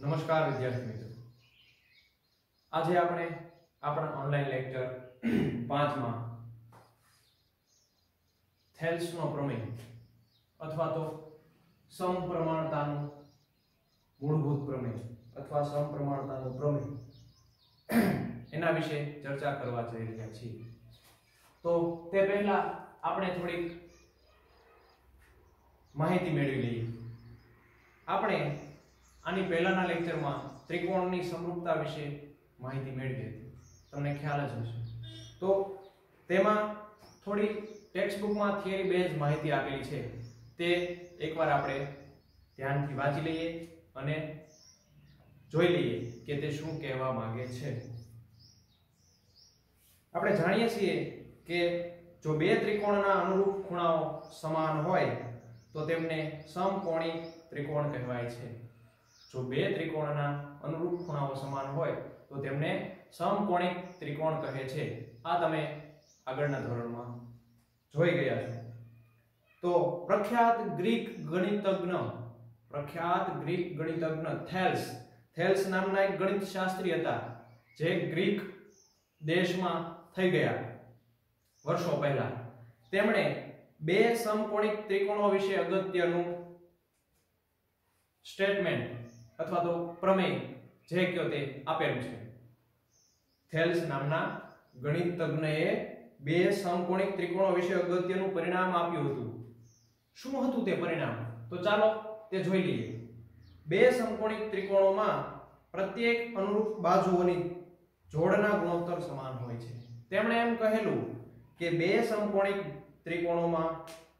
નમસ્કાર વિદ્યાર્થી મિત્રો, આજે આપણે આપણા ઓનલાઈન લેક્ચર 5 માં થેલ્સનો પ્રમેય અથવા તો સમપ્રમાણતાનું મૂળભૂત પ્રમેય અથવા સમપ્રમાણતાનું પ્રમેય એના વિશે ચર્ચા કરવા જઈ રહ્યા છીએ। તો તે પહેલા આપણે થોડીક માહિતી મેળવી લઈએ। આપણે આની પહેલાના લેક્ચરમાં ત્રિકોણની સમરૂપતા વિશે માહિતી મેળવી હતી, તમને ખ્યાલ જ હશે। તો તેમાં થોડી ટેક્સ્ટ બુકમાં થિયરી બેઝ માહિતી આપેલી છે, તે એકવાર આપણે ધ્યાનથી વાંચી લઈએ અને જોઈ લઈએ કે તે શું કહેવા માંગે છે। આપણે જાણીએ છીએ કે જો બે ત્રિકોણના અનુરૂપ ખૂણાઓ સમાન હોય તો તેમને સમકોણી ત્રિકોણ કહેવાય છે। જો બે ત્રિકોણના અનુરૂપ ખૂણાઓ સમાન હોય તો તેમને સમકોણિક ત્રિકોણ કહે છે। આ તમે આગળના ધોરણમાં જોઈ ગયા છો। તો પ્રખ્યાત ગ્રીક ગણિતજ્ઞ થેલ્સ નામના એક ગણિતશાસ્ત્રી હતા, જે ગ્રીક દેશમાં થઈ ગયા વર્ષો પહેલા। તેમણે બે સમકોણિક ત્રિકોણો વિશે અગત્યનું સ્ટેટમેન્ટ અથવા તો પ્રમેય જે કયો તે આપેલું છે। થેલ્સ નામના ગણિતજ્ઞએ બે સમકોણિક ત્રિકોણો વિશે અગત્યનું પરિણામ આપ્યું હતું। શું હતું તે પરિણામ? તો ચાલો તે જોઈ લઈએ। બે સમકોણિક ત્રિકોણોમાં પ્રત્યેક અનુરૂપ બાજુઓની જોડના ગુણોત્તર સમાન હોય છે। તેમણે એમ કહેલું કે બે સમકોણિક ત્રિકોણોમાં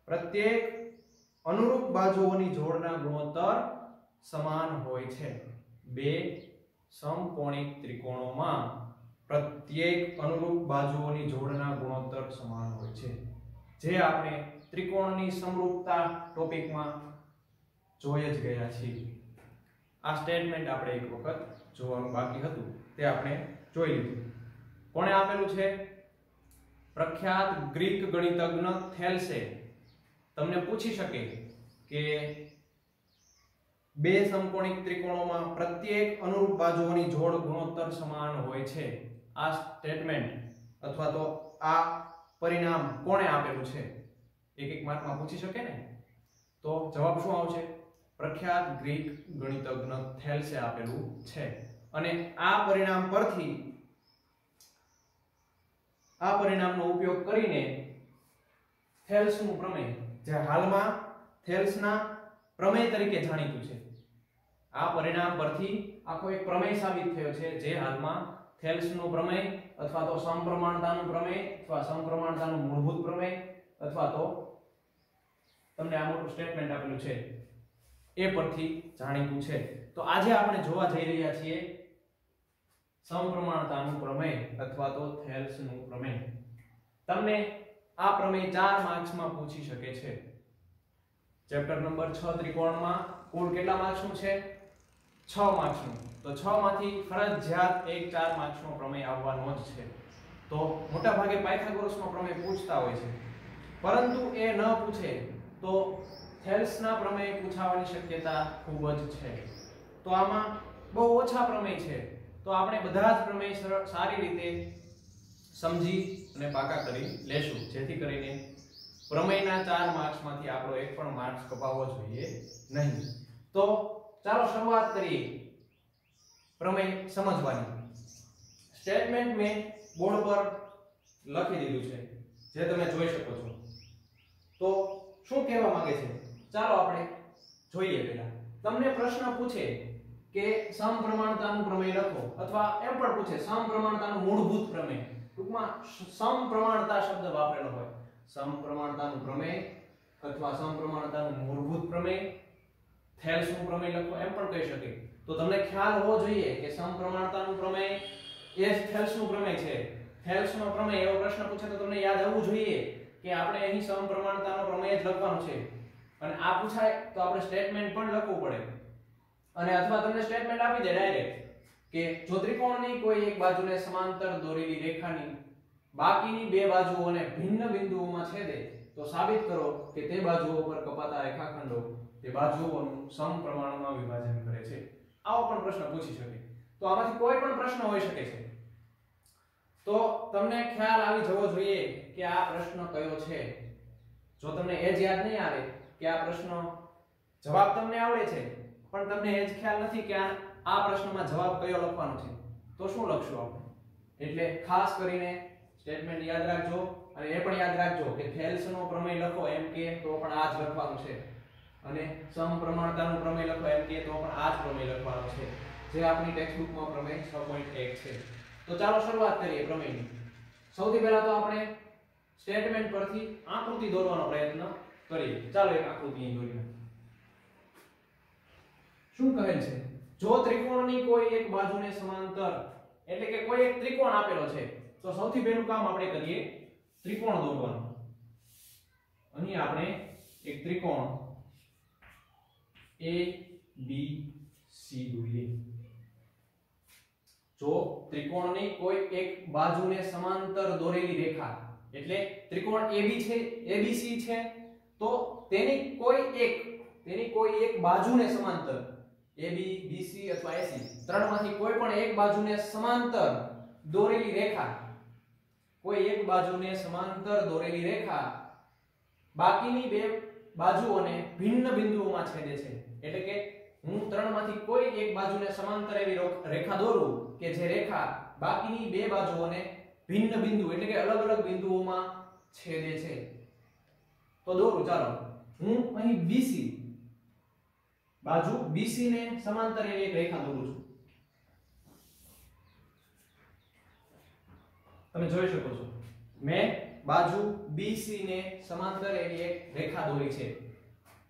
પ્રત્યેક અનુરૂપ બાજુઓની જોડના ગુણોત્તર સમાન હોય છે। બે સમકોણિક ત્રિકોણોમાં પ્રત્યેક અનુરૂપ બાજુઓની જોડના ગુણોત્તર સમાન હોય છે, જે આપણે ત્રિકોણની સમરૂપતા ટોપિકમાં જોઈ જ ગયા છીએ। આ સ્ટેટમેન્ટ આપણે એક વખત જોવાનું બાકી હતું, તે આપણે જોઈ લીધું। કોણે આપેલું છે? પ્રખ્યાત ગ્રીક ગણિતજ્ઞ થેલ્સે। તમને પૂછી શકે કે બે સમકોણિક ત્રિકોણોમાં પ્રત્યેક અનુરૂપ બાજુઓની જોડ ગુણોત્તર સમાન હોય છે। આ સ્ટેટમેન્ટ અથવા તો આ પરિણામ કોણે આપેલું છે? એક માર્કમાં પૂછી શકે ને? તો જવાબ શું આવશે? પ્રખ્યાત ગ્રીક ગણિતજ્ઞ થેલ્સે આપેલું છે। અને આ પરિણામ પરથી આ પરિણામનો ઉપયોગ કરીને થેલ્સનું પ્રમેય, જે હાલમાં થેલ્સના પ્રમેય તરીકે જાણીતું છે, આ પરિણામ પરથી આખો એક પ્રમેય સાબિત થયો છે, જે હાલમાં થેલ્સનો પ્રમેય અથવા તો સમપ્રમાણતાનું પ્રમેય અથવા સમપ્રમાણતાનું મૂળભૂત પ્રમેય અથવા તો તમને આ મોટું સ્ટેટમેન્ટ આપેલું છે એ પરથી જાણીતું છે। તો આજે આપણે જોવા જઈ રહ્યા છીએ સમપ્રમાણતાનું પ્રમેય અથવા તો થેલ્સનું પ્રમેય। તમને આ પ્રમેય 4 માર્ક્સમાં પૂછી શકે છે। ચેપ્ટર નંબર 6 ત્રિકોણમાં કુલ કેટલા માર્ક્સનું છે? 6 માર્ક્સનું। તો 6 માંથી ફરજિયાત એક 4 માર્ક્સનો પ્રમેય આવવાનો જ છે। તો મોટા ભાગે પાયથાગોરસનો પ્રમેય પૂછતા હોય છે, પરંતુ એ ન પૂછે તો થેલ્સના પ્રમેય પૂછાવાની શક્યતા ખૂબ જ છે। તો આમાં બહુ ઓછા પ્રમેય છે, તો આપણે બધા જ પ્રમેય સારી રીતે સમજી અને પાકા કરી લેશું, જેથી કરીને પ્રમેયના 4 માર્ક્સમાંથી આપણો એક પણ માર્ક્સ કપાવવો જોઈએ નહીં। તો ચાલો શરૂઆત કરીએ પ્રમેય સમજવાની। સ્ટેટમેન્ટ મેં બોર્ડ પર લખી દીધું છે, જે તમે જોઈ શકો છો। તો શું કહેવા માંગે છે ચાલો આપણે જોઈએ। પહેલા તમને પ્રશ્ન પૂછે કે સમપ્રમાણતાનું પ્રમેય લખો, અથવા એમ પણ પૂછે સમપ્રમાણતાનું મૂળભૂત પ્રમેય, ટૂંકમાં સમપ્રમાણતા શબ્દ વાપરેલો હોય, સમપ્રમાણતાનું પ્રમેય અથવા સમપ્રમાણતાનું મૂળભૂત પ્રમેય, થેલ્સનું પ્રમેય લખો એમ પણ કહી શકે। તો તમને ખ્યાલ હોવો જોઈએ કે સમપ્રમાણતાનું પ્રમેય એ થેલ્સનું પ્રમેય છે। થેલ્સનો પ્રમેય એવો પ્રશ્ન પૂછે તો તમને યાદ આવવું જોઈએ કે આપણે અહીં સમપ્રમાણતાનો પ્રમેય જ લખવાનો છે, અને આ પૂછાય તો આપણે સ્ટેટમેન્ટ પણ લખવું પડે। અને અથવા તમને સ્ટેટમેન્ટ આપી દે ડાયરેક્ટ કે જો ત્રિકોણની કોઈ એક બાજુને સમાંતર દોરેલી રેખાની બાકીની બે બાજુઓને ભિન્ન બિંદુઓમાં છેદે તો સાબિત કરો કે તે બાજુઓ પર કપાતા રેખાખંડો તે બાજુઓનું સમપ્રમાણમાં વિભાજન કરે છે। આવો પણ પ્રશ્ન પૂછી શકે. તો આમાંથી કોઈ પણ પ્રશ્ન હોઈ શકે છે. તો તમને ખ્યાલ આવી જવો જોઈએ કે આ પ્રશ્ન કયો છે. જો તમને એ જ યાદ નહીં આવે કે આ પ્રશ્ન જવાબ તમને આવડે છે પણ તમને એ જ ખ્યાલ નથી કે આ પ્રશ્નમાં જવાબ કયો લખવાનો છે, તો શું લખશું આપણે? એટલે ખાસ કરીને સ્ટેટમેન્ટ યાદ રાખજો અને એ પણ યાદ રાખજો કે થેલ્સનો પ્રમેય લખો એમ કે તો પણ આ જ લખવાનું છે અને સમપ્રમાણતાનું પ્રમેય લખો એમ કે તો પણ આ જ પ્રમેય લખવાનો છે, જે આપણી ટેક્સ્ટબુકમાં પ્રમેય 6.1 છે. તો ચાલો શરૂઆત કરીએ પ્રમેયની. સૌથી પહેલા તો આપણે સ્ટેટમેન્ટ પરથી આકૃતિ દોરવાનો પ્રયત્ન કરીએ. ચાલો એક આકૃતિ અહીં દોરીએ. શું કહેલ છે? જો ત્રિકોણની કોઈ એક બાજુને સમાંતર, એટલે કે કોઈ એક ત્રિકોણ આપેલો છે, તો સૌથી પહેલું કામ આપણે કરીએ ત્રિકોણ દોરવાનું. અહીં આપણે એક ત્રિકોણ A B C દોરીએ. જો ત્રિકોણની કોઈ એક બાજુને સમાંતર દોરેલી રેખા, એટલે ત્રિકોણ AB છે, ABC છે, તો તેની કોઈ એક બાજુને સમાંતર AB, BC અથવા AC ત્રણમાંથી કોઈ પણ એક બાજુને સમાંતર દોરેલી રેખા, કોઈ એક બાજુને સમાંતર દોરેલી રેખા બાકીની બે બાજુઓને ભિન્ન બિંદુઓમાં છેદે છે. એટલે કે હું ત્રણમાંથી કોઈ એક બાજુને સમાંતર એવી રેખા દોરું કે જે રેખા બાકીની બે બાજુઓને ભિન્ન બિંદુ એટલે કે અલગ અલગ બિંદુઓમાં છેદે છે. તો દોરું. ચાલો હું અહીં BC બાજુ BC ને સમાંતર એવી એક રેખા દોરું છું. તમે જોઈ શકો છો મેં બાજુ BC ને સમાંતર એવી એક રેખા દોરી છે.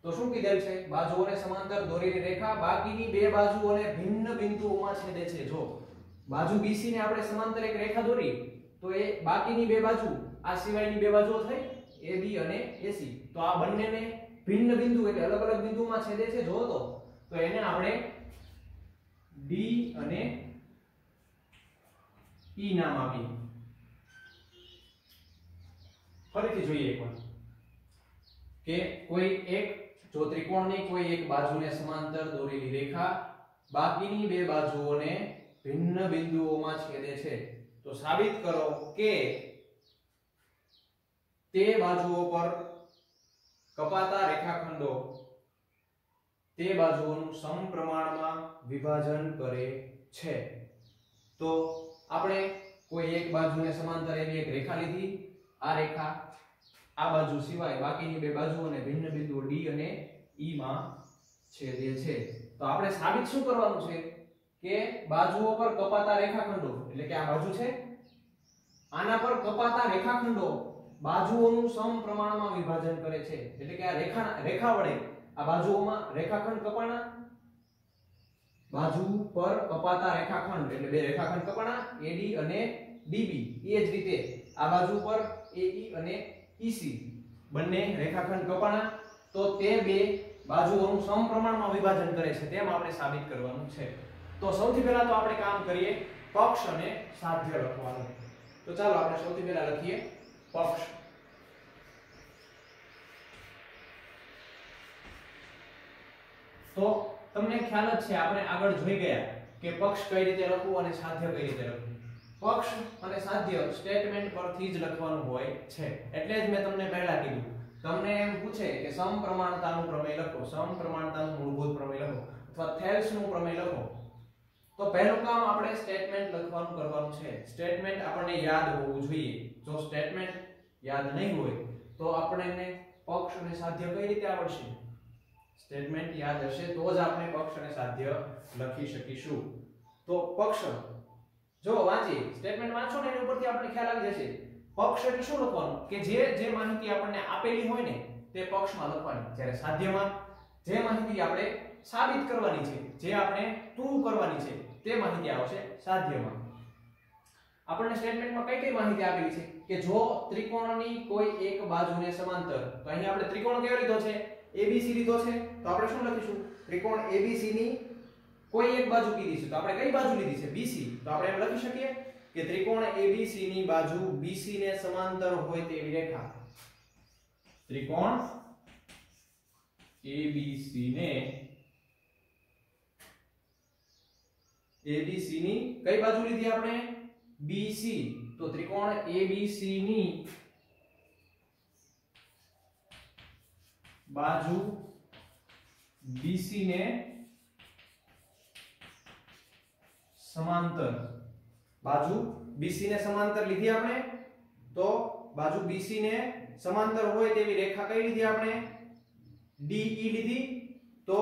તો શું કીધેલ છે? બાજુઓને સમાંતર દોરેલી રેખા બાકીની બે બાજુઓને ભિન્ન બિંદુઓમાં છેદે છે. જો બાજુ BC ને આપણે સમાંતર એક રેખા દોરી તો એ બાકીની બે બાજુ, આ સિવાયની બે બાજુઓ થઈ AB અને AC, તો આ બંનેને ભિન્ન બિંદુ એટલે અલગ અલગ બિંદુમાં છેદે છે. જો તો એને આપણે D અને E નામ આપીએ. ફરીથી જોઈએ એકવાર કે કોઈ એક, જો ત્રિકોણની કોઈ એક બાજુને સમાંતર દોરેલી રેખા બાકીની બે બાજુઓને ભિન્ન બિંદુઓમાં છેદે છે, તો સાબિત કરો કે તે બાજુઓ પર કપાતા રેખાખંડો તે બાજુઓનું સમપ્રમાણમાં વિભાજન કરે છે. તો આપણે કોઈ એક બાજુને સમાંતર એવી એક રેખા લીધી. આ રેખા આ બાજુ સિવાય બાકીની બે બાજુઓને ભિન્ન બિંદુ D અને E માં છેદે છે. તો આપણે સાબિત શું કરવાનું છે કે બાજુઓ પર કપાતા રેખાખંડો, એટલે કે આ બાજુ છે, આના પર કપાતા રેખાખંડો બાજુઓનું સમપ્રમાણમાં વિભાજન કરે છે. એટલે કે આ રેખા વડે આ બાજુઓમાં રેખાખંડ કપાણા, બાજુ પર કપાતા રેખાખંડ એટલે બે રેખાખંડ કપાણા AD અને DB. એ જ રીતે આ બાજુ પર AE અને EC બંને રેખાખંડ કપાણા, તો તે બે બાજુઓનું સમપ્રમાણમાં વિભાજન કરે છે તેમ આપણે સાબિત કરવાનું છે. તો સૌથી પહેલા તો આપણે કામ કરીએ પક્ષ અને સાધ્ય લખવાનું. તો ચાલો આપણે સૌથી પહેલા લખીએ પક્ષ. તો તમને ખ્યાલ જ છે, આપણે આગળ જોઈ ગયા કે પક્ષ કઈ રીતે લખવું અને સાધ્ય કઈ રીતે લખવું. પક્ષ અને સાધ્ય સ્ટેટમેન્ટ પરથી જ લખવાનું હોય છે. એટલે જ મેં તમને પહેલા કીધું, તમને એમ પૂછે કે સમપ્રમાણતાનું પ્રમેય લખો, સમપ્રમાણતાનું મૂળભૂત પ્રમેય લખો અથવા થેલ્સનું પ્રમેય લખો, તો પહેલું કામ આપણે સ્ટેટમેન્ટ લખવાનું કરવાનું છે. સ્ટેટમેન્ટ આપણને યાદ હોવું જોઈએ. જો સ્ટેટમેન્ટ યાદ નહીં હોય તો આપણને પક્ષ અને સાધ્ય કઈ રીતે આવડશે? સ્ટેટમેન્ટ યાદ હશે તો જ આપણે પક્ષ અને સાધ્ય લખી શકીશું. તો પક્ષ જો વાંચી સ્ટેટમેન્ટ વાંચો ને એની ઉપરથી આપણને ખ્યાલ આવી જશે. પક્ષ એટલે શું લખવાનું કે જે માહિતી આપણને આપેલી હોય ને તે પક્ષમાં લખવાની, જ્યારે સાધ્યમાં જે માહિતી આપણે સાબિત કરવાની છે, જે આપણે પ્રૂવ કરવાની છે તે માહિતી આવશે સાધ્યમાં. આપણને સ્ટેટમેન્ટમાં કઈ કઈ માહિતી આપેલી છે કે જો ત્રિકોણની કોઈ એક બાજુને સમાંતર, તો અહીં આપણે ત્રિકોણ કેવો લીધો છે? ABC લીધો છે. તો આપણે શું લખીશું? ત્રિકોણ ABC ની કોઈ એક બાજુ કીધી છે, તો આપણે કઈ બાજુ લીધી છે? BC. તો આપણે એમ લખી શકીએ કે ત્રિકોણ ABC ની બાજુ BC ને સમાંતર હોય તેવી રેખા, ત્રિકોણ ABC ને ABC ની કઈ બાજુ લીધી આપણે BC તો ત્રિકોણ ABC ની બાજુ BC ને સમાંતર બાજુ BC ને સમાંતર લીધી આપણે તો બાજુ BC ને સમાંતર હોય તેવી રેખા કઈ લીધી આપણે DE લીધી તો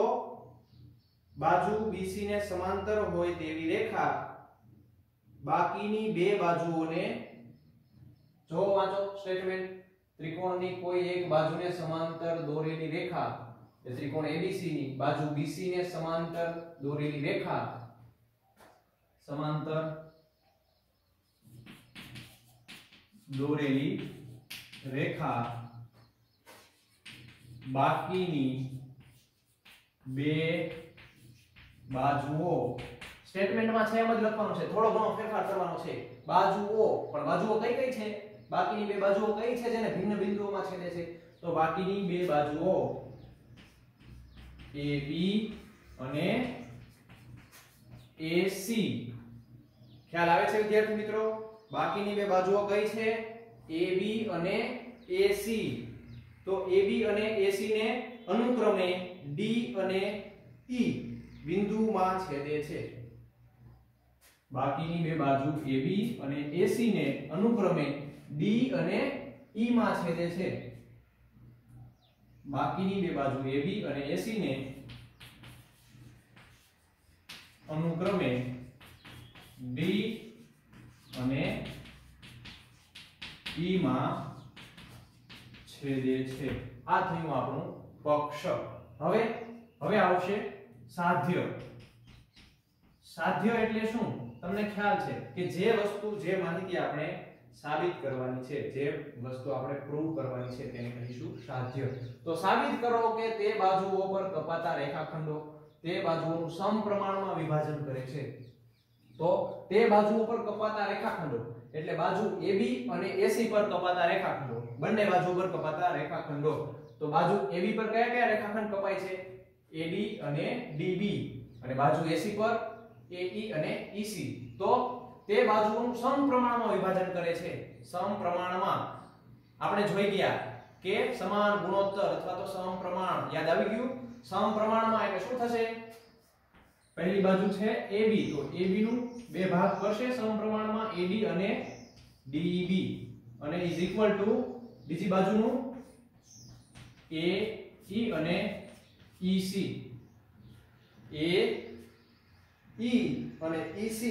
બાજુ BC ને સમાંતર હોય તેવી રેખા બાકીની બે બાજુઓને જો વાંચો સ્ટેટમેન્ટ ત્રિકોણની કોઈ એક બાજુને સમાંતર દોરેલી રેખા એ ત્રિકોણ ABC ની બાજુ BC ને સમાંતર દોરેલી રેખા સમાંતર દોરેલી રેખા બાકીની બે બાજુઓ સ્ટેટમેન્ટમાં છે એમ જ લખવાનું છે થોડો ઘણો ફેરફાર કરવાનો છે બાજુઓ પણ બાજુઓ કઈ કઈ છે બાકીની બે બાજુઓ કઈ છે જેને ભિન્ન બિંદુઓમાં છેદે છે તો બાકીની બે બાજુઓ AB અને AC ખ્યાલ આવે છે વિદ્યાર્થી મિત્રો બાકીની બે બાજુઓ કઈ છે AB અને AC તો AB અને AC ને અનુક્રમે D અને E બિંદુમાં છેદે છે બાકીની બે બાજુ AB અને AC ને અનુક્રમે D અને E માં છેદે છે બાકીની બે બાજુ AB અને AC ને અનુક્રમે D અને E માં છેદે છે આ થયું આપણું પક્ષ હવે આવશે સાધ્ય સાધ્ય એટલે શું તમને ખ્યાલ છે કે જે વસ્તુ જે માહિતી આપણે સાબિત કરવાની છે જે વસ્તુ આપણે પ્રૂવ કરવાની છે તેને કહીશું સાધ્ય તો સાબિત કરો કે તે બાજુઓ પર કપાતા રેખાખંડો તે બાજુઓનું સમપ્રમાણમાં વિભાજન કરે છે તો તે બાજુઓ પર કપાતા રેખાખંડો એટલે બાજુ AB અને AC પર કપાતા રેખાખંડો બંને બાજુ પર કપાતા રેખાખંડો તો બાજુ AB પર કયા કયા રેખાખંડ કપાય છે AD અને DB અને બાજુ AC પર AE અને EC તો તે બાજુઓનું સમપ્રમાણમાં વિભાજન કરે છે સમપ્રમાણમાં આપણે જોઈ ગયા કે સમાન ગુણોત્તર અથવા તો સમપ્રમાણ યાદ આવી ગયું સમપ્રમાણમાં એટલે શું થશે પહેલી બાજુ છે AB તો AB નું બે ભાગ કરશે સમપ્રમાણમાં AD અને DEB અને ઇઝ ઇક્વલ ટુ બીજી બાજુનું AE અને EC AE અને EC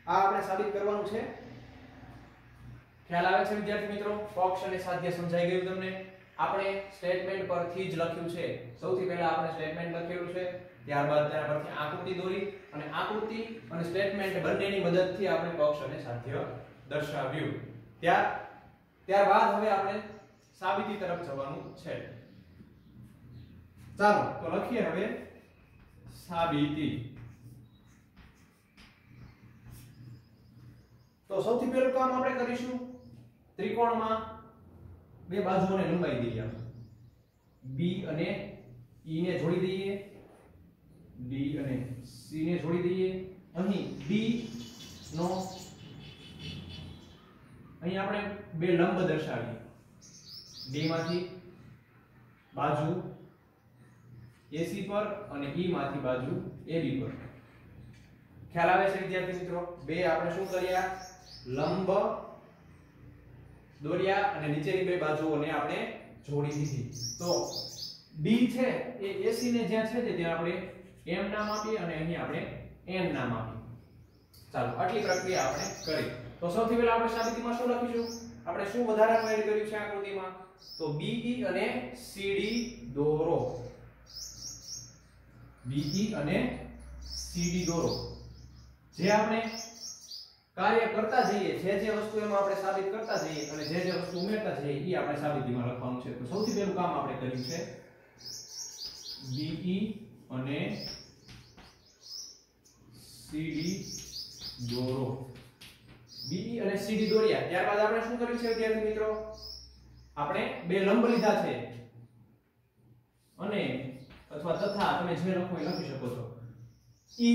આ આપણે સાબિત કરવાનું છે ખ્યાલ આવે છે વિદ્યાર્થી મિત્રો પક્ષ અને સાધ્ય સમજાઈ ગયું તમને આપણે સ્ટેટમેન્ટ પરથી જ લખ્યું છે સૌથી પહેલા આપણે સ્ટેટમેન્ટ લખેલું છે ત્યારબાદ તેના પરથી આકૃતિ દોરી અને આકૃતિ અને સ્ટેટમેન્ટ બંનેની મદદથી આપણે પક્ષ અને સાધ્ય દર્શાવ્યું ત્યારબાદ હવે આપણે સાબિતી તરફ જવાનું છે ચાલો તો લખીએ હવે સાબિતી તો સૌથી પહેલું કામ આપણે કરીશું ત્રિકોણમાં બે બાજુઓને લંબાઈ દઈએ B અને E ને જોડી દઈએ D અને C ને જોડી દઈએ અહીં B નો અહીં આપણે બે લંબ દર્શાવીએ D માંથી બાજુ AC પર અને E માંથી બાજુ AB પર ખ્યાલ આવે છે વિદ્યાર્થી મિત્રો બે આપણે શું કર્યા લંબ દોર્યા અને નીચેની બે બાજુઓને આપણે જોડી દીધી તો D છે એ AC ને જ્યાં છે ત્યાં આપણે M નામ આપીએ અને અહીં આપણે N નામ આપીએ ચાલો આટલી પ્રક્રિયા આપણે કરી તો સૌથી પહેલા આપણે સાબિતીમાં શું લખીશું આપણે શું વધારાનું એડ કર્યું છે આકૃતિમાં તો BE અને CD દોરો BE અને CD દોરો જે આપણે કાર્ય કરતા જઈએ જે વસ્તુ એમાં આપણે સાબિત કરતા જઈએ અને જે વસ્તુ ઉમેરતા જઈએ એ આપણે સાબિતીમાં લખવાનું છે તો સૌથી પહેલું કામ આપણે કર્યું છે BE અને CD દોરો BE અને CD દોર્યા ત્યારબાદ આપણે શું કર્યું છે વિદ્યાર્થી મિત્રો આપણે બે લંબ લીધા છે અને અથવા તથા તમે જે લખો એ લખી શકો છો E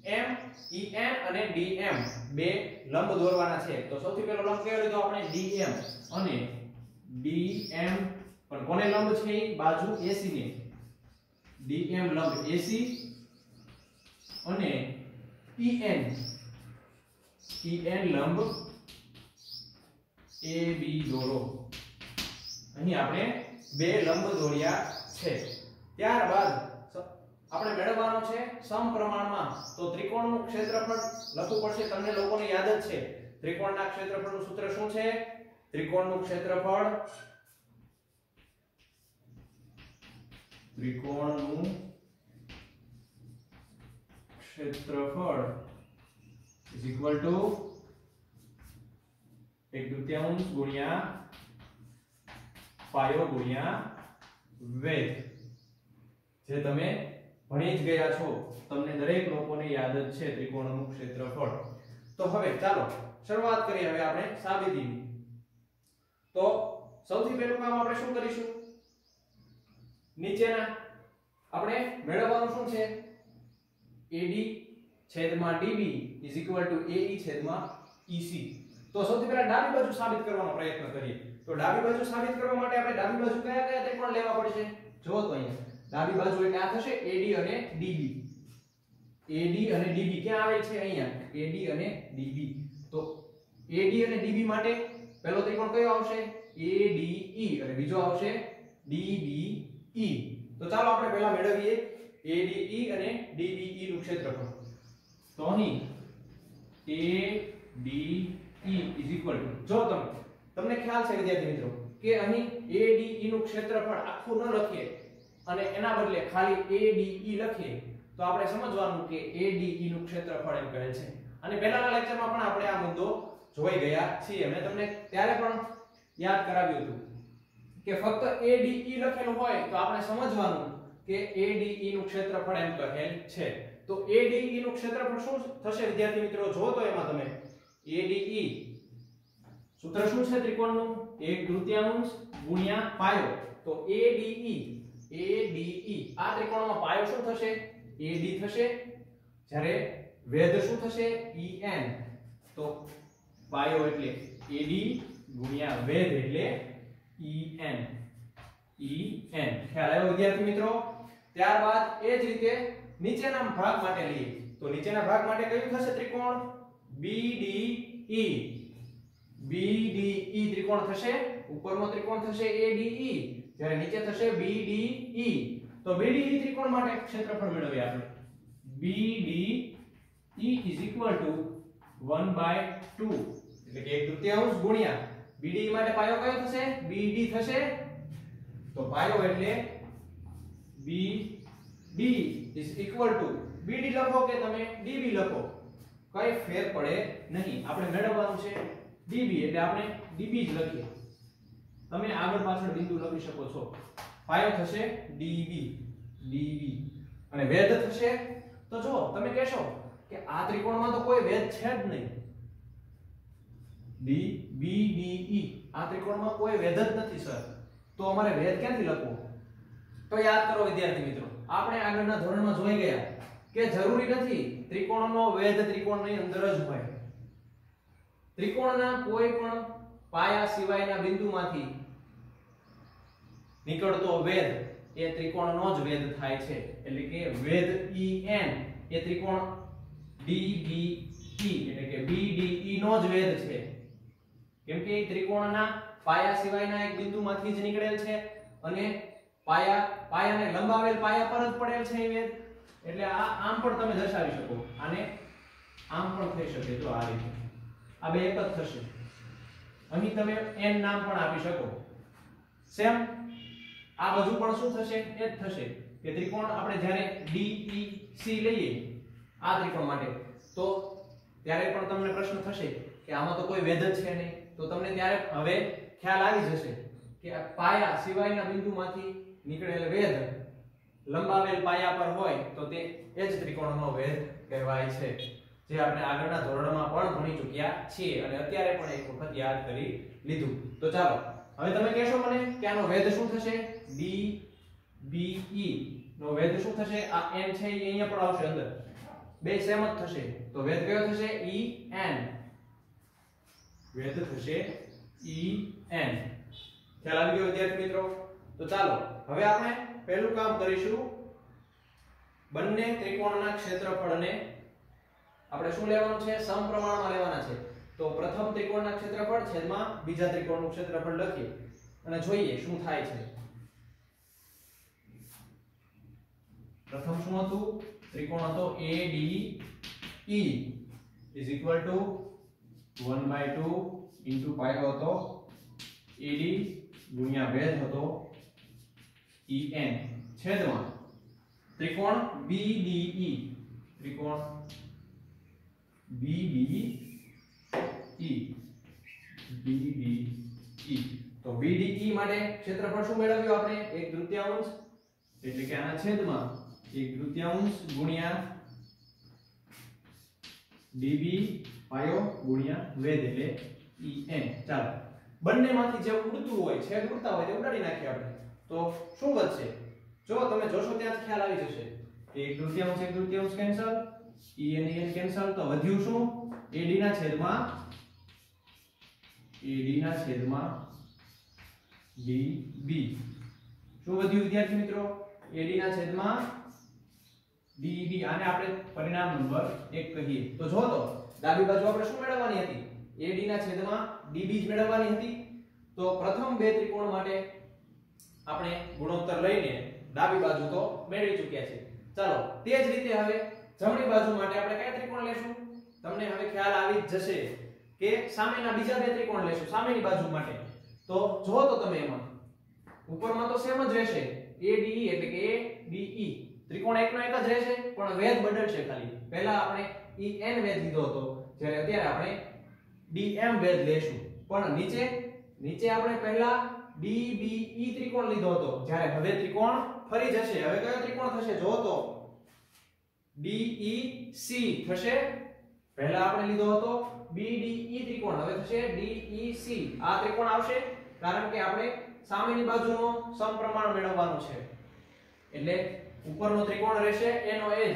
એમ EN અને DM બે લંબ દોરવાના છે તો સૌથી પહેલો લંબ કયો લીધો આપણે DM અને DM પણ કોને લંબ છે બાજુ AC ને DM લંબ AC અને EN લંબ AB દોરો અહીં આપણે બે લંબ દોર્યા છે ત્યારબાદ આપણે મેળવવાનો છે સમપ્રમાણમાં તો ત્રિકોણનું ક્ષેત્રફળ લખવું પડશે તમને લોકોને યાદ જ છે ત્રિકોણના ક્ષેત્રફળનું સૂત્ર શું છે ત્રિકોણનું ક્ષેત્રફળ is equal to 1/3 ગુણ્યા પાયો ગુણ્યા વેધ જે તમે ભણી જ ગયા છો તમને દરેક લોકોને યાદ જ છે ત્રિકોણનું ક્ષેત્રફળ તો હવે ચાલો શરૂઆત કરીએ હવે આપણે સાબિતીની તો સૌથી પહેલું કામ આપણે શું કરીશું નીચેના આપણે મેળવવાનું શું છે AD છેદમાં DB is equal to AE છેદમાં EC તો સૌથી પહેલા ડાબી બાજુ સાબિત કરવાનો પ્રયત્ન કરીએ તો ડાબી બાજુ સાબિત કરવા માટે આપણે ડાબી બાજુ કયા કયા ત્રિકોણ લેવા પડશે જો તો અહીંયા ડાબી બાજુ એટલે આ થશે AD અને DB ક્યાં આવે છે અહીંયા AD અને DB તો AD અને DB માટે પહેલો ત્રિકોણ કયો આવશે ADE અને બીજો આવશે DBE તો ચાલો આપણે પહેલા મેળવીએ ADE અને DBE નું ક્ષેત્રફળ તો અહીં ADE is equal to જો તમને ખ્યાલ છે વિદ્યાર્થી મિત્રો કે અહીં ADE નું ક્ષેત્રફળ આખું ન લખીએ અને એના બદલે ખાલી ADE લખીએ તો આપણે સમજવાનું કે ADE નું ક્ષેત્રફળ એમ કહે છે અને પહેલાના લેક્ચરમાં પણ આપણે આ મુદ્દો જોઈ ગયા છીએ મેં તમને ત્યારે પણ યાદ કરાવ્યું હતું કે ફક્ત ADE લખેલું હોય તો આપણે સમજવાનું કે ADE નું ક્ષેત્રફળ એમ કહેલ છે તો ADE નું ક્ષેત્રફળ શું થશે વિદ્યાર્થી મિત્રો જો તો એમાં તમે ADE સૂત્ર શું છે ત્રિકોણનું 1/3 ગુણ્યા પાયો તો ADE આ ત્રિકોણમાં પાયો શું થશે AD થશે જ્યારે વેધ શું થશે EN તો પાયો એટલે AD ગુણ્યા વેધ એટલે EN ખ્યાલ આવ્યો વિદ્યાર્થી મિત્રો ત્યારબાદ એ જ રીતે નીચેના ભાગ માટે લઈએ તો નીચેના ભાગ માટે કયું થશે ત્રિકોણ BDE ત્રિકોણ થશે ઉપરનો ત્રિકોણ થશે ADE જ્યારે નીચે થશે BDE તો BDE ત્રિકોણ માટે ક્ષેત્રફળ મેળવીએ આપણે BDE is equal to 1/2 એટલે કે 1/3 ગુણ્યા BDE માટે પાયો કયો થશે BD થશે તો પાયો એટલે BD is equal to BD લખો કે તમે DB લખો કઈ ફેર પડે નહીં આપણે મેળવવાનું છે DB એટલે આપણે DB જ લખીએ તમે આગળ પાછળ બિંદુ લખી શકો છો પાયો થશે DB અને વેધ થશે તો જો તમે કહેશો કે આ ત્રિકોણમાં તો કોઈ વેધ છે જ નહીં BDE આ ત્રિકોણમાં કોઈ વેધ જ નથી સર તો અમારે વેધ ક્યાંથી લખવો તો યાદ કરો વિદ્યાર્થી મિત્રો આપણે આગળના ધોરણમાં જોઈ ગયા કે જરૂરી નથી ત્રિકોણનો વેધ ત્રિકોણની અંદર જ હોય ત્રિકોણના કોઈ પણ પાયા સિવાયના બિંદુમાંથી નીકળતો વેધ એ ત્રિકોણનો જ વેધ થાય છે એટલે કે વેધ EN એ ત્રિકોણ DBE એટલે કે BDE નો જ વેધ છે કેમ કે ત્રિકોણના પાયા સિવાયના એક બિંદુમાંથી જ નીકળેલ છે અને પાયાને લંબાવેલ પાયા પર જ પડેલ છે એ વેધ એટલે આમ પણ તમે દર્શાવી શકો આને આમ પણ થઈ શકે જો આ રીતે આ બે એક જ થશે અહીં તમે n નામ પણ આપી શકો સેમ આ બાજુ પણ શું થશે એ જ થશે કે ત્રિકોણ આપણે જ્યારે DEC લઈએ આ ત્રિકોણ માટે તો ત્યારે પણ તમને પ્રશ્ન થશે કે આમાં તો કોઈ વેધ જ છે નહીં તો તમને ત્યારે હવે ખ્યાલ આવી જશે કે આ પાયા સિવાયના બિંદુમાંથી નીકળેલ વેધ લંબાવેલ પાયા પર હોય તો તે એ જ ત્રિકોણનો વેધ કહેવાય છે જે આપણે આગળના ધોરણમાં પણ ભણી ચૂક્યા છીએ અને અત્યારે પણ એક વખત યાદ કરી લીધું તો ચાલો હવે તમે કહેશો મને કે આનો વેધ શું થશે DBE નો વેધ શું થશે આ n છે એ અહીંયા પણ આવશે અંદર બે સેમ જ થશે તો વેધ કયો થશે en વેધ થશે en ખ્યાલ આવી ગયો વિદ્યાર્થી મિત્રો તો ચાલો હવે આપણે પહેલું કામ કરીશું બંને ત્રિકોણના ક્ષેત્રફળને આપણે શું લેવાનું છે સમપ્રમાણમાં લેવાના છે તો પ્રથમ ત્રિકોણના ક્ષેત્રફળ છેદમાં બીજા ત્રિકોણનું ક્ષેત્રફળ લખીએ અને જોઈએ શું થાય છે પ્રથમ શું હતું ત્રિકોણ હતો ADE is equal to 1/2 into પાયો હતો AD ગુણ્યા વેધ હતો EN છેદમાં ત્રિકોણ BDE ત્રિકોણ BDE તો BDE માટે ક્ષેત્રફળ શું મેળવ્યું આપણે 1/3 એટલે કે આના છેદમાં 1/3 ગુણ્યા DB પાયો ગુણ્યા વેધ એટલે EN ચાલો બંનેમાંથી જે ઉડતું હોય છેદ ઉડતા હોય તે ઉડાડી નાખીએ આપણે તો શું વધશે જો તમે જોશો ત્યાં જ ખ્યાલ આવી જશે 1/3 કેન્સલ EN કેન્સલ તો વધ્યું શું AD ના છેદમાં DB શું વધ્યું વિદ્યાર્થી મિત્રો AD ના છેદમાં DB આને આપણે પરિણામ નંબર 1 કહીએ તો જો તો ડાબી બાજુ આપણે શું મેળવવાની હતી AD ના છેદમાં DB જ મેળવવાની હતી તો પ્રથમ બે ત્રિકોણ માટે આપણે ગુણોત્તર લઈને ડાબી બાજુ તો મેળવી ચૂક્યા છે ચાલો તે જ રીતે હવે જમણી બાજુ માટે આપણે કયા ત્રિકોણ લેશું તમને હવે ખ્યાલ આવી જ જશે કે સામેના બીજા બે ત્રિકોણ લેશું સામેની બાજુ માટે તો જો તો તમે એમાં ઉપરમાં તો સેમ જ રહેશે ADE એટલે કે ADE ત્રિકોણ એકનો એક જ રહેશે પણ વેધ બદલશે ખાલી પહેલા આપણે EN વેધ લીધો હતો જ્યારે અત્યારે આપણે DM વેધ લેશું પણ નીચે આપણે પહેલા DBE ત્રિકોણ લીધો હતો જ્યારે હવે ત્રિકોણ ફરી જશે હવે કયો ત્રિકોણ થશે જો તો DEC થશે પહેલા આપણે લીધો હતો BDE ત્રિકોણ હવે થશે DEC આ ત્રિકોણ આવશે કારણ કે આપણે સામેની બાજુનો સમપ્રમાણ મેળવવાનું છે એટલે ઉપરનો ત્રિકોણ રહેશે એનો એ જ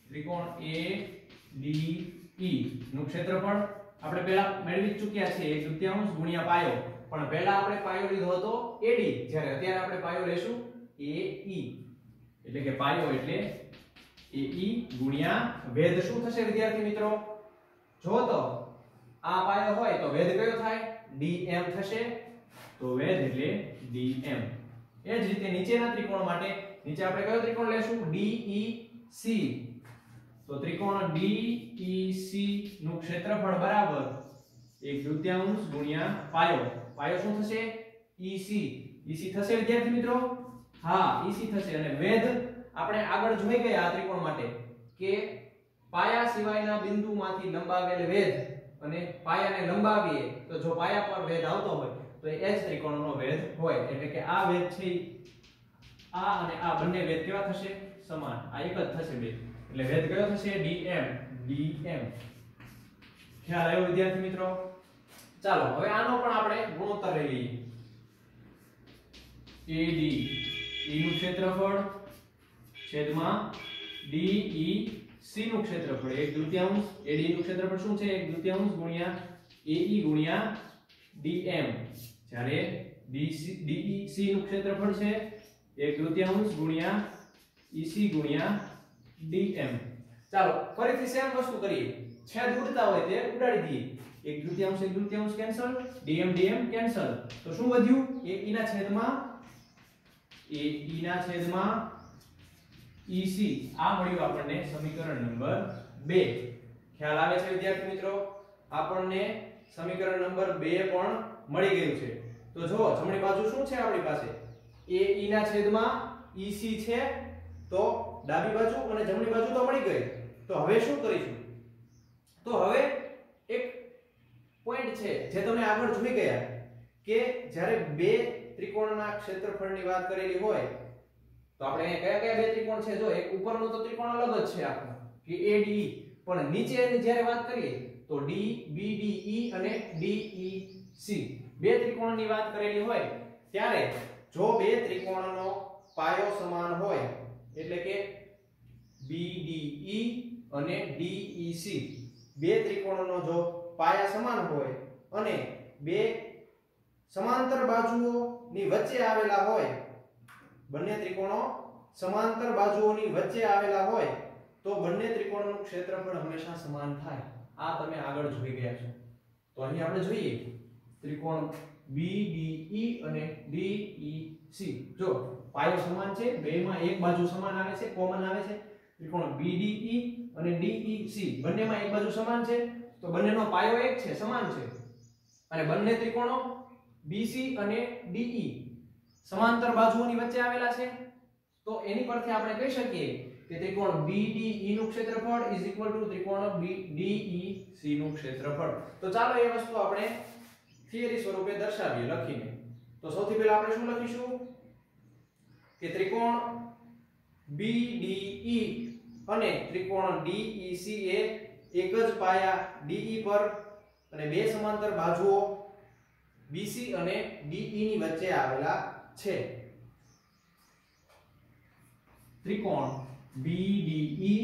ત્રિકોણ ADE નું ક્ષેત્રફળ આપણે પહેલા મેળવી ચૂક્યા છે 1/3 ગુણ્યા પાયો પણ પહેલા આપણે પાયો લીધો હતો AD જ્યારે અત્યારે આપણે પાયો લેશું AE એટલે કે પાયો એટલે AE ગુણ્યા વેધ શું થશે વિદ્યાર્થી મિત્રો જો તો આ પાયો હોય તો વેધ કયો થાય DM થશે તો વેધ એટલે DM એ જ રીતે નીચેના ત્રિકોણ માટે નીચે આપણે કયો ત્રિકોણ લેશું DEC તો ત્રિકોણ DEC નું ક્ષેત્રફળ બરાબર 1/3 ગુણ્યા પાયો શું થશે EC થશે વિદ્યાર્થી મિત્રો હા EC થશે અને વેધ આપણે આગળ જોઈ ગયા આ ત્રિકોણ માટે કે પાયા સિવાયના બિંદુમાંથી લંબાવેલ વેધ અને પાયાને લંબાવીએ તો જો પાયા પર વેધ આવતો હોય તો એ જ ત્રિકોણનો વેધ હોય એટલે કે આ વેધ છે આ અને આ બંને વેધ કેવા થશે સમાન આ એક જ થશે બે એટલે વેધ કયો થશે DM ખ્યાલ આવ્યો વિદ્યાર્થી મિત્રો ચાલો હવે આનો પણ આપણે ગુણોત્તર લઈ લઈએ AD નું ક્ષેત્રફળ છેદમાં DEC નું ક્ષેત્રફળ 1/3 AD નું ક્ષેત્રફળ શું છે 1/3 ગુણ્યા AE ગુણ્યા DM જ્યારે DEC નું ક્ષેત્રફળ છે 1/3 ગુણ્યા EC ગુણ્યા DM ચાલો ફરીથી સેમ વસ્તુ કરીએ છેદ ઉડતા હોય તે ઉડાડી દઈએ 1/3 કેન્સલ DM કેન્સલ તો શું વધ્યું AE ના છેદમાં EC આ મળ્યું આપણને સમીકરણ નંબર 2 ખ્યાલ આવે છે વિદ્યાર્થી મિત્રો આપણને સમીકરણ નંબર 2 પણ મળી ગયું છે તો જો જમણી બાજુ શું છે આપણી પાસે AE ના છેદમાં EC છે તો ડાબી બાજુ અને જમણી બાજુ તો મળી ગઈ તો હવે શું કરીશું તો હવે એક પોઈન્ટ છે જે તમે આગળ જોઈ ગયા કે જ્યારે બે ત્રિકોણના ક્ષેત્રફળની વાત કરેલી હોય તો આપણે કયા કયા બે ત્રિકોણ છે જો એક ઉપરનો તો ત્રિકોણ અલગ જ છે આખો કે ADE પણ નીચેની જ્યારે વાત કરીએ તો DBDE અને DEC બે ત્રિકોણની વાત કરેલી હોય ત્યારે જો બે ત્રિકોણનો પાયો સમાન હોય એટલે કે BDE અને DEC બે ત્રિકોણોનો જો પાયા સમાન હોય અને બે સમાંતર બાજુઓની વચ્ચે આવેલા હોય, બંને ત્રિકોણો સમાંતર બાજુઓની વચ્ચે આવેલા હોય તો બંને ત્રિકોણોનું ક્ષેત્રફળ હંમેશા સમાન થાય. આ તમે આગળ જોઈ ગયા છો. તો અહીં આપણે જોઈએ ત્રિકોણ BDE અને DEC. જો પાયો સમાન છે, બેમાં એક બાજુ સમાન આવે છે, કોમન આવે છે. ત્રિકોણ BDE અને DEC બંનેમાં એક બાજુ સમાન છે તો બંનેનો પાયો એક છે, સમાન છે. અને બંને ત્રિકોણો BC અને DE સમાંતર બાજુઓની વચ્ચે આવેલા છે તો એની પરથી આપણે કહી શકીએ કે ત્રિકોણ BDE નું ક્ષેત્રફળ ત્રિકોણ DEC નું ક્ષેત્રફળ. તો ચાલો એ વસ્તુ આપણે થિયરી સ્વરૂપે દર્શાવીએ લખીને. તો સૌથી પહેલા આપણે શું લખીશું કે ત્રિકોણ BDE અને ત્રિકોણ DEC એ એક જ પાયા DE પર અને બે સમાંતર બાજુઓ BC અને DE ની વચ્ચે આવેલા છે. ત્રિકોણ BDE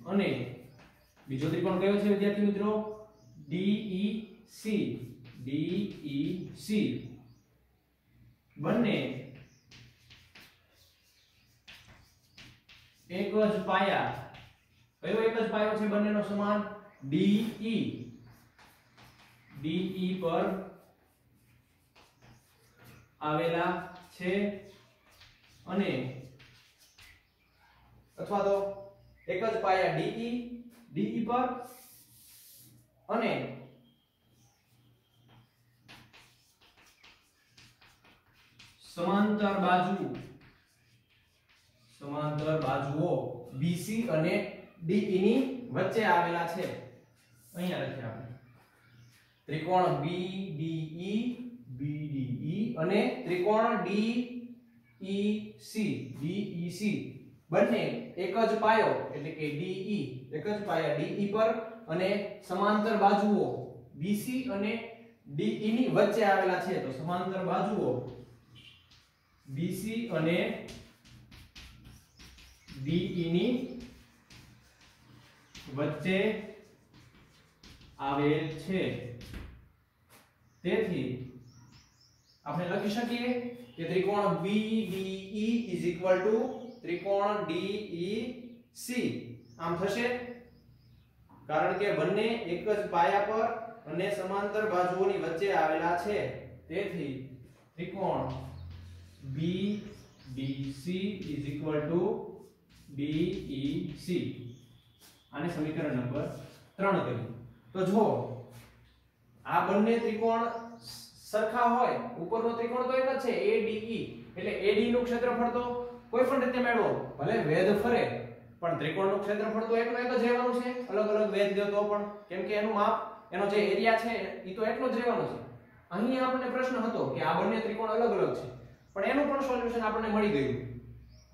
અને બીજો ત્રિકોણ કયો છે વિદ્યાર્થી મિત્રો? DEC બંને એક જ પાયા, કયો એક જ પાયો છે બંનેનો સમાન? DE પર આવેલા છે અને અથવા તો એક જ પાયા DE પર અને સમાંતર બાજુઓ BC અને DE ની વચ્ચે આવેલા છે. અહીંયા લખીએ આપણે ત્રિકોણ BDE અને ત્રિકોણ DEC બંને એક જ પાયો એટલે કે DE એક જ પાયા DE પર અને સમાંતર બાજુઓ BC અને DE ની વચ્ચે આવેલા છે. તો સમાંતર બાજુઓ BC અને DE ની વચ્ચે આવેલ છે. તેથી આપણે લખી શકીએ કે ત્રિકોણ BDE ત્રિકોણ DEC આમ થશે કારણ કે બંને એક જ પાયા પર અને સમાંતર બાજુઓની વચ્ચે આવેલા છે. તેથી ત્રિકોણ BDC DEC. આને સમીકરણ નંબર 3 કરીએ. તો જો આ બંને ત્રિકોણ સરખા હોય, ઉપરનો ત્રિકોણ તો એક જ છે ADE એટલે AD નું ક્ષેત્રફળ તો કોઈ પણ રીતે મેળવો, ભલે વેધ ફરે પણ ત્રિકોણનું ક્ષેત્રફળ તો એકનો એક જ રહેવાનું છે. અલગ અલગ વેધ દો તો પણ, કેમ કે એનું માપ, એનો જે એરિયા છે એ તો એટલો જ રહેવાનો છે. અહીં આપણને પ્રશ્ન હતો કે આ બંને ત્રિકોણ અલગ અલગ છે પણ એનું પણ સોલ્યુશન આપણને મળી ગયું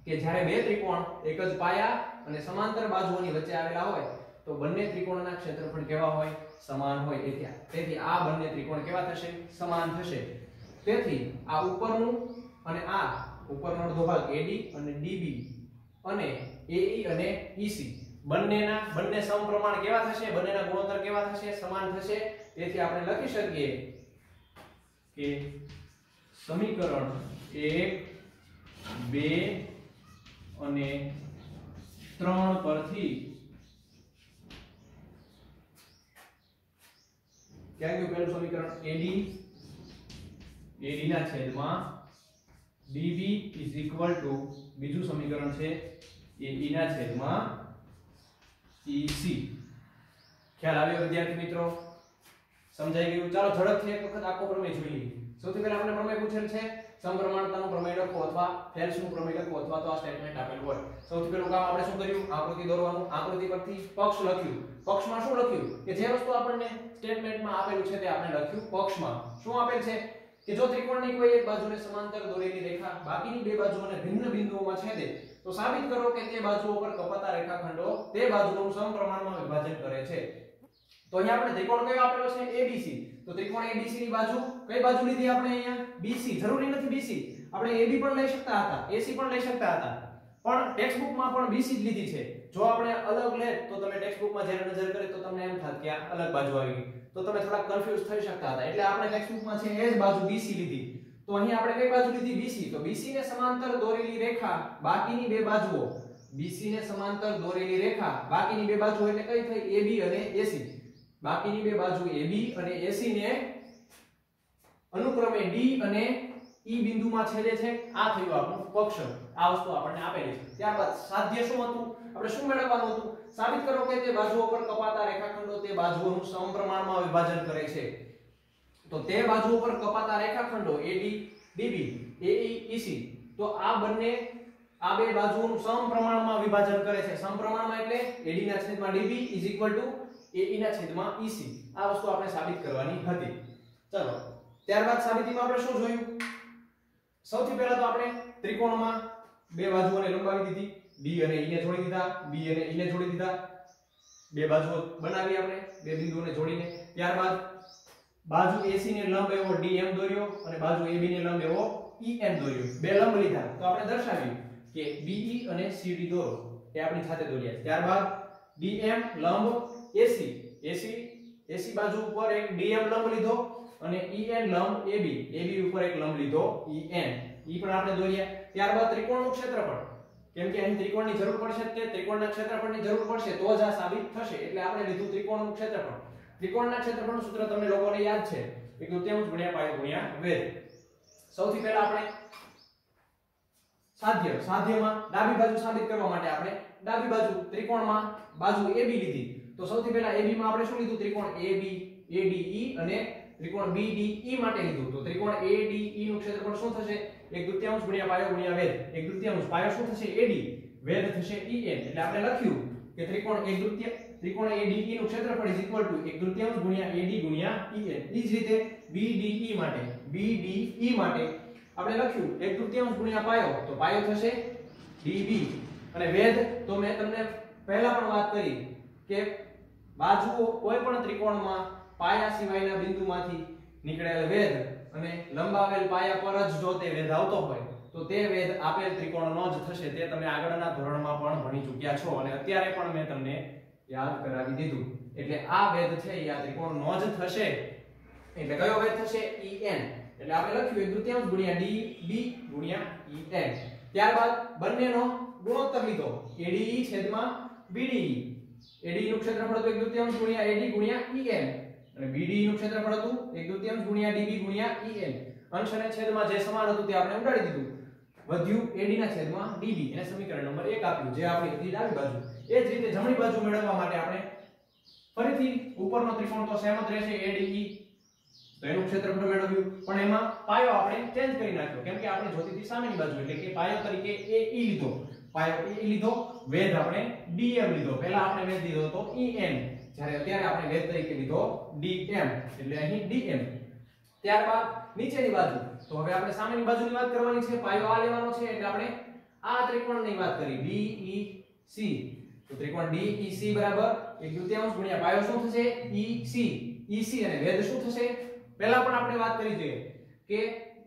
કે જ્યારે બે ત્રિકોણ એક જ પાયા અને સમાંતર બાજુઓની વચ્ચે આવેલા હોય તો બંને ત્રિકોણના ક્ષેત્રફળ કેવા હોય? સમાન હોય. તેથી આ બંને ત્રિકોણ કેવા થશે? સમાન થશે. તેથી આ ઉપરનું અને આ ઉપરનો અડધો ભાગ AD અને DB અને AE અને EC બંને સમપ્રમાણ કેવા થશે? બંનેના ગુણોત્તર કેવા થશે? સમાન થશે. તેથી આપણે લખી શકીએ કે સમીકરણ 1 2 અને 3 પરથી क्या गયું પહેલું સમીકરણ? AD ના છેદમાં DB બીજું સમીકરણ છે AE ના છેદમાં EC. ખ્યાલ આવ્યો વિદ્યાર્થી મિત્રો? સમજાઈ ગયું? ચાલો ઝડપથી એક વખત આખો પ્રમેય જોઈ લઈએ. સૌથી પહેલા આપણે પ્રમેય પૂછેલ છે સમપ્રમાણતાનો પ્રમેય લખો અથવા ફેલ્સનું પ્રમેય લખો અથવા તો આ સ્ટેટમેન્ટ આપેલ હોય. સૌથી પહેલું કામ આપણે શું કર્યું? આકૃતિ દોરવાનું. આકૃતિ પરથી પક્ષ લખ્યું. પક્ષમાં શું લખ્યું? કે જે વસ્તુ આપણને સ્ટેટમેન્ટમાં આપેલું છે તે આપણે લખ્યું પક્ષમાં. શું આપેલ છે કે જો ત્રિકોણની કોઈ એક બાજુને સમાંતર દોરેલી રેખા બાકીની બે બાજુઓને ભિન્ન બિંદુઓમાં છેદે તો સાબિત કરો કે તે બાજુઓ પર કપાતા રેખાખંડો તે બાજુનું સમપ્રમાણમાં વિભાજન કરે છે. તો અહીંયા આપણે ત્રિકોણ કયો આપેલો છે? ABC. તો ત્રિકોણ ABC ની બાજુ કઈ બાજુ લીધી આપણે? અહીંયા BC. જરૂરી નથી BC, આપણે AB પણ લઈ શકતા હતા, AC પણ લઈ શકતા હતા, પણ ટેક્સ્ટ બુકમાં પણ BC જ લીધી છે. જો આપણે અલગ લે તો તમે ટેક્સ્ટ બુકમાં જ્યારે નજર કરે તો તમને એમ થાત કે આ અલગ બાજુ આવી ગઈ, તો તમે થોડા કન્ફ્યુઝ થઈ શકતા હતા. એટલે આપણે ટેક્સ્ટ બુકમાં છે એ જ બાજુ BC લીધી. તો અહીં આપણે કઈ બાજુ લીધી? BC. તો BC ને સમાંતર દોરેલી રેખા બાકીની બે બાજુઓ, BC ને સમાંતર દોરેલી રેખા બાકીની બે બાજુઓ એટલે કઈ થઈ? AB અને AC. બાકીની બે બાજુ AB અને AC ને અનુક્રમે D અને E બિંદુમાં છેદે છે. આ થયું આપણું પક્ષ. આ વસ્તુ આપણને આપેલી છે. ત્યારબાદ સાધ્ય શું હતું? આપણે શું મેળવવાનું હતું? સાબિત કરો કે તે બાજુઓ પર કપાતા રેખાખંડો તે બાજુઓનું સમપ્રમાણમાં વિભાજન કરે છે. તો તે બાજુઓ પર કપાતા રેખાખંડો AD, DB, AE, EC, તો આ બંને આ બે બાજુઓનું સમપ્રમાણમાં વિભાજન કરે છે. સમપ્રમાણમાં એટલે AD ના છેદમાં DB AE ના છેદમાં EC. આ વસ્તુ આપણે સાબિત કરવાની હતી. ચલો ત્યારબાદ સાબિતીમાં આપણે શું જોયું? સૌથી પહેલા તો આપણે ત્રિકોણમાં બે બાજુઓને લંબાવી દીધી, D અને E ને જોડી દીધા, B અને E ને જોડી દીધા, બે બાજુઓ બનાવી આપણે બે બિંદુઓને જોડીને. ત્યારબાદ બાજુ AC ને લંબ એવો DM દોર્યો અને બાજુ AB ને લંબ એવો EM દોર્યો. બે લંબ લીધા તો આપણે દર્શાવ્યું કે BE અને CD દોરો એ આપણી સાથે દોર્યા. ત્યારબાદ DM લંબ AC બાજુ ઉપર એક DM લંબ લીધો અને EN લંબ AB ઉપર એક લંબ લીધો EN, ઈ પણ આપણે દોર્યા. ત્યારબાદ ત્રિકોણનું ક્ષેત્રફળ, કેમ કે અહીં ત્રિકોણની જરૂર પડશે, તે ત્રિકોણના ક્ષેત્રફળની જરૂર પડશે તો જ આ સાબિત થશે. એટલે આપણે લીધું ત્રિકોણનું ક્ષેત્રફળ. ત્રિકોણના ક્ષેત્રફળનું સૂત્ર તમને લોકોને યાદ છે, 1/3 ગુણ્યા પાયો ગુણ્યા વેધ. સૌથી પહેલા આપણે સાધ્યમાં ડાબી બાજુ સાબિત કરવા માટે આપણે ડાબી બાજુ ત્રિકોણમાં બાજુ AB લીધી. તો સૌથી પહેલા AB માં આપણે શું લીધું? ત્રિકોણ AB ADE અને ત્રિકોણ BDE માટે લીધું. તો ત્રિકોણ ADE નું ક્ષેત્રફળ શું થશે? 1/3 ગુણ્યા પાયો ગુણ્યા વેધ. 1/3 પાયો શું થશે? AD, વેધ થશે EN. એટલે આપણે લખ્યું કે ત્રિકોણ ADE નું ક્ષેત્રફળ = 1/3 ગુણ્યા AD ગુણ્યા EN. ઈ જ રીતે BDE માટે આપણે લખ્યું 1/3 ગુણ્યા પાયો, તો પાયો થશે DB અને વેધ તો મેં તમને પહેલા પણ વાત કરી કે બાજુઓ કોઈ પણ ત્રિકોણમાં પાયા સિવાયના બિંદુમાંથી નીકળેલ વેધ અને લંબાવેલ પાયા પર જ જો તે વેધ આવતો હોય તો તે વેધ આપેલ ત્રિકોણનો જ થશે. તે તમે આગળના ધોરણમાં પણ ભણી ચૂક્યા છો અને અત્યારે પણ મેં તમને યાદ કરાવી દીધું. એટલે આ વેધ છે એ આ ત્રિકોણનો જ થશે. એટલે કયો વેધ થશે? EN. એટલે આપણે લખ્યું 1/3 ગુણ્યા DB ગુણ્યા EN. ત્યારબાદ બંનેનો ગુણોત્તર લીધો, ADE છેદમાં BDE. ADE નું ક્ષેત્રફળ હતું 1/3 ગુણ્યા AD ગુણ્યા EN અને BDE નું ક્ષેત્રફળ હતું 1/3 ગુણ્યા DB ગુણ્યા EN. અંશ અને છેદમાં જે સમાન હતું તે આપણે ઉડાડી દીધું, વધ્યું AD ના છેદમાં DB. એને સમીકરણ નંબર 1 આપ્યું, જે આપણી હતી ડાબી બાજુ. એ જ રીતે જમણી બાજુ મેળવવા માટે આપણે ફરીથી ઉપરનો ત્રિકોણ તો સેમ જ રહેશે ADE, તો એનું ક્ષેત્રફળ મેળવ્યું, પણ એમાં પાયો આપણે ચેન્જ કરી નાખ્યો, કેમ કે આપણે જોતી હતી સામેની બાજુ. એટલે કે પાયો તરીકે AE લીધો, વેધ આપણે DM લીધો. પહેલા આપણે વેધ લીધો તો EN, જ્યારે અત્યારે આપણે વેધ તરીકે લીધો DM, એટલે અહીં DM. ત્યારબાદ નીચેની બાજુ, તો હવે આપણે સામેની બાજુની વાત કરવાની છે. પાયો આ લેવાનો છે એટલે આપણે આ ત્રિકોણની વાત કરી DEC. તો ત્રિકોણ DEC બરાબર 1/3 ગુણ્યા પાયો શું થશે? EC અને વેધ શું થશે? પહેલા પણ આપણે વાત કરી છે કે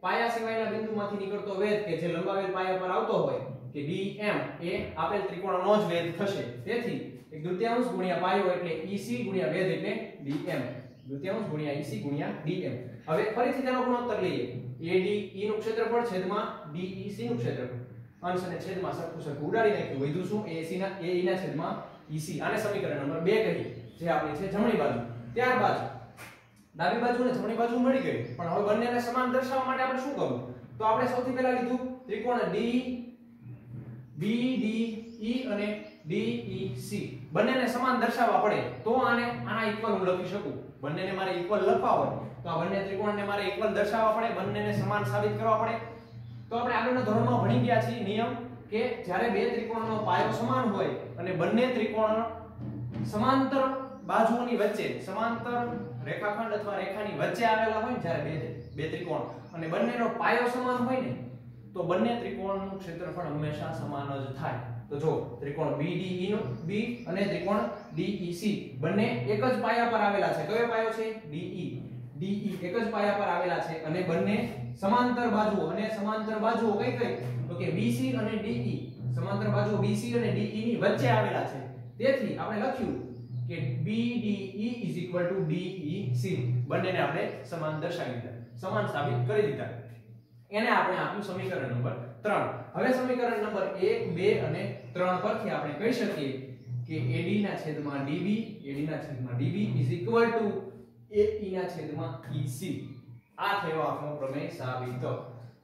પાયા સિવાયના બિંદુમાંથી નીકળતો વેધ કે જે લંબાવેલ પાયા પર આવતો હોય કે DM એ આપેલ ત્રિકોણનો જ વેધ થશે. તેથી 1/3 ગુણ્યા પાયો એટલે EC ગુણ્યા વેધ એટલે DM. 1/3 ગુણ્યા EC ગુણ્યા DM. હવે ફરીથી તેનો ગુણોત્તર લઈએ. ADE નું ક્ષેત્રફળ છેદમાં DEC નું ક્ષેત્રફળ. અંશ અને છેદમાં સરખું ઉડાડી નાખ્યું, વધ્યું શું? AE ના છેદમાં EC. આને સમીકરણ નંબર 2 કહી, જે આપણી છે જમણી બાજુ. ત્યારબાદ ડાબી બાજુ અને જમણી બાજુ મળી ગઈ, પણ હવે બંનેને સમાન દર્શાવવા માટે આપણે શું કરવું? તો આપણે સૌથી પહેલા લીધું ત્રિકોણ BDE અને DEC. બંનેને સમાન દર્શાવવા પડે તો આના ઇક્વલ હું લખી શકું. બંનેને મારે ઇક્વલ લખવા હોય તો આ બંને ત્રિકોણને મારે ઇક્વલ દર્શાવવા પડે, બંનેને સમાન સાબિત કરવા પડે. તો આપણે આગળના ધોરણમાં ભણી ગયા છીએ નિયમ કે જ્યારે બે ત્રિકોણનો પાયો સમાન હોય અને બંને ત્રિકોણ સમાંતર બાજુઓની વચ્ચે, સમાંતર રેખાખંડ અથવા રેખાની વચ્ચે આવેલા હોય, જ્યારે બે ત્રિકોણ અને બંનેનો પાયો સમાન હોય ને, તો બંને ત્રિકોણનું ક્ષેત્રફળ હંમેશા સમાન જ થાય. તો જો ત્રિકોણ BDE નો B અને ત્રિકોણ DEC બંને એક જ પાયા પર આવેલા છે. કયો પાયો છે? DE. DE એક જ પાયા પર આવેલા છે અને બંને સમાંતર બાજુઓ, અને સમાંતર બાજુઓ કઈ કઈ તો કે BC અને DE, સમાંતર બાજુઓ BC અને DE ની વચ્ચે આવેલા છે. તેથી આપણે લખ્યું કે BDE DEC, બંનેને આપણે સમાન દર્શાવી દીધા, સમાન સાબિત કરી દીધા. એને આપણે આપ્યું સમીકરણ નંબર 3. હવે સમીકરણ નંબર 1, 2 અને 3 પરથી આપણે કહી શકીએ કે AD ના છેદમાં DB, AD ના છેદમાં DB AE ના છેદમાં EC. આ થયો આપણો પ્રમેય સાબિત.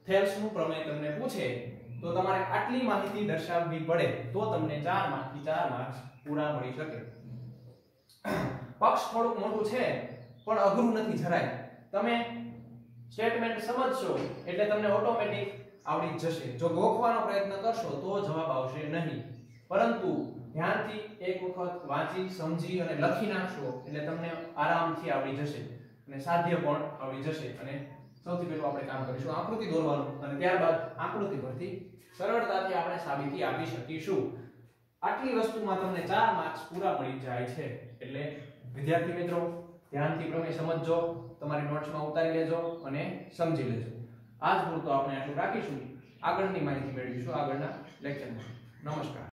થેલ્સનું પ્રમેય તમને પૂછે તો તમારે આટલી માહિતી દર્શાવવી પડે તો તમને 4 માંથી 4 માર્ક્સ પૂરા મળી શકે. પક્ષ થોડુંક મોટું છે પણ અઘરું નથી જરાય. તમે સ્ટેટમેન્ટ સમજશો એટલે તમને ઓટોમેટિક આવડી જશે. જો ગોખવાનો પ્રયત્ન કરશો તો જવાબ આવશે નહીં, પરંતુ ધ્યાનથી એક વખત વાંચી સમજી અને લખી નાખશો એટલે તમને આરામથી આવડી જશે અને સાધ્ય પણ આવડી જશે. અને સૌથી પહેલું આપણે કામ કરીશું આકૃતિ દોરવાનું, અને ત્યારબાદ આકૃતિ પરથી સરળતાથી આપણે સાબિતી આપી શકીશું. આટલી વસ્તુમાં તમને 4 માર્ક્સ પૂરા મળી જાય છે. એટલે વિદ્યાર્થી મિત્રો ધ્યાનથી પ્રમેય સમજજો, તમારી નોટ્સમાં ઉતારી લેજો અને સમજી લેજો. આજ પૂરતો આપણે આટલું રાખીશું. આગળની માહિતી મેળવીશું આગળના લેક્ચરમાં. નમસ્કાર.